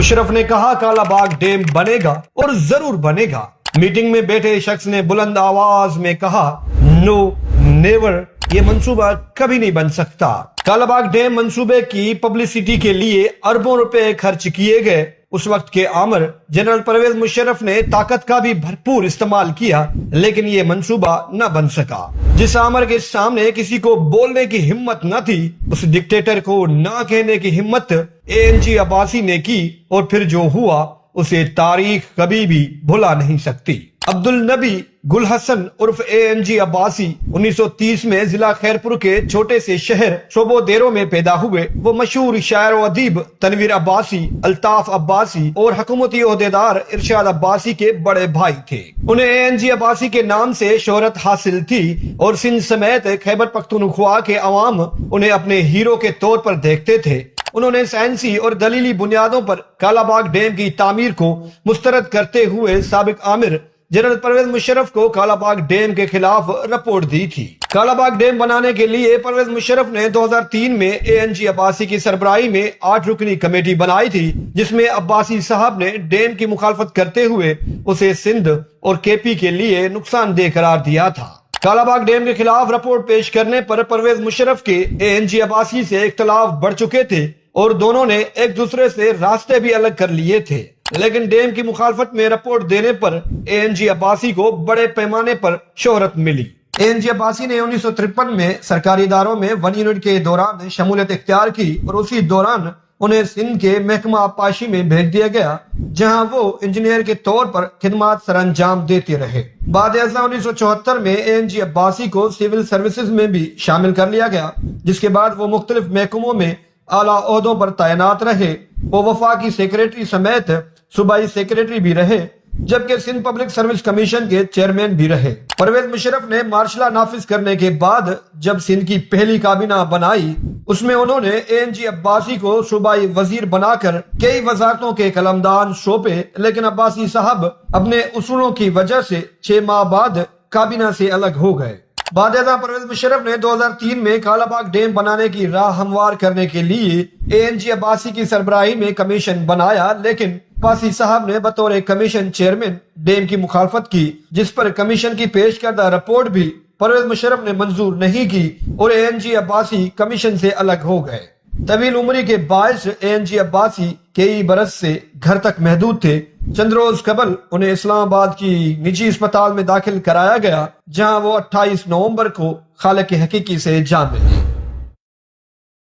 مشرف نے کہا کالا باغ ڈیم بنے گا اور ضرور بنے گا۔ میٹنگ میں بیٹھے شخص نے بلند آواز میں کہا نو نیور، یہ منصوبہ کبھی نہیں بن سکتا۔ کالا باغ ڈیم منصوبے کی پبلسٹی کے لیے اربوں روپے خرچ کیے گئے۔ اس وقت کے آمر جنرل پرویز مشرف نے طاقت کا بھی بھرپور استعمال کیا، لیکن یہ منصوبہ نہ بن سکا۔ جس آمر کے سامنے کسی کو بولنے کی ہمت نہ تھی، اس ڈکٹیٹر کو نہ کہنے کی ہمت ANG عباسی نے کی، اور پھر جو ہوا اسے تاریخ کبھی بھی بھلا نہیں سکتی۔ عبدالنبی گل حسن عرف ANG عباسی 1930 میں ضلع خیرپور کے چھوٹے سے شہر شوبو دیرو میں پیدا ہوئے۔ وہ مشہور شاعر و ادیب تنویر عباسی، الطاف عباسی اور حکومتی عہدیدار ارشاد عباسی کے بڑے بھائی تھے۔ انہیں ANG عباسی کے نام سے شہرت حاصل تھی اور سندھ سمیت خیبر پختونخوا کے عوام انہیں اپنے ہیرو کے طور پر دیکھتے تھے۔ انہوں نے سائنسی اور دلیلی بنیادوں پر کالا باغ ڈیم کی تعمیر کو مسترد کرتے ہوئے سابق آمر جنرل پرویز مشرف کو کالا باغ ڈیم کے خلاف رپورٹ دی تھی۔ کالا باغ ڈیم بنانے کے لیے پرویز مشرف نے 2003 میں ANG عباسی کی سربراہی میں 8 رکنی کمیٹی بنائی تھی، جس میں عباسی صاحب نے ڈیم کی مخالفت کرتے ہوئے اسے سندھ اور KP کے لیے نقصان دہ قرار دیا تھا۔ کالا باغ ڈیم کے خلاف رپورٹ پیش کرنے پر پرویز مشرف کے ANG عباسی سے اختلاف بڑھ چکے تھے اور دونوں نے ایک دوسرے سے راستے بھی الگ کر لیے تھے، لیکن ڈیم کی مخالفت میں رپورٹ دینے پر ANG عباسی کو بڑے پیمانے پر شہرت ملی۔ ANG عباسی نے 1953 میں سرکاری اداروں میں 1 یونٹ کے دوران شمولیت اختیار کی اور اسی دوران انہیں سندھ کے محکمہ آبپاشی میں بھیج دیا گیا، جہاں وہ انجینئر کے طور پر خدمات سر انجام دیتے رہے۔ بعد ازاں 1974 میں ANG عباسی کو سول سروسز میں بھی شامل کر لیا گیا، جس کے بعد وہ مختلف محکموں میں اعلیٰ عہدوں پر تعینات رہے۔ وہ وفاقی سیکریٹری سمیت صوبائی سیکریٹری بھی رہے، جبکہ سندھ پبلک سروس کمیشن کے چیئرمین بھی رہے۔ پرویز مشرف نے مارشل لا نافذ کرنے کے بعد جب سندھ کی پہلی کابینہ بنائی، اس میں انہوں نے ANG عباسی کو صوبائی وزیر بنا کر کئی وزارتوں کے قلمدان سونپے، لیکن عباسی صاحب اپنے اصولوں کی وجہ سے 6 ماہ بعد کابینہ سے الگ ہو گئے۔ بعد ازاں پرویز مشرف نے 2003 میں کالا باغ ڈیم بنانے کی راہ ہموار کرنے کے لیے ANG عباسی کی سربراہی میں کمیشن بنایا، لیکن عباسی صاحب نے بطور کمیشن چیئرمین ڈیم کی مخالفت کی، جس پر کمیشن کی پیش کردہ رپورٹ بھی پرویز مشرف نے منظور نہیں کی اور ANG عباسی کمیشن سے الگ ہو گئے۔ طویل عمری کے باعث ANG عباسی کئی برس سے گھر تک محدود تھے۔ چند روز قبل انہیں اسلام آباد کی نجی اسپتال میں داخل کرایا گیا، جہاں وہ 28 نومبر کو خالق حقیقی سے جان ملے۔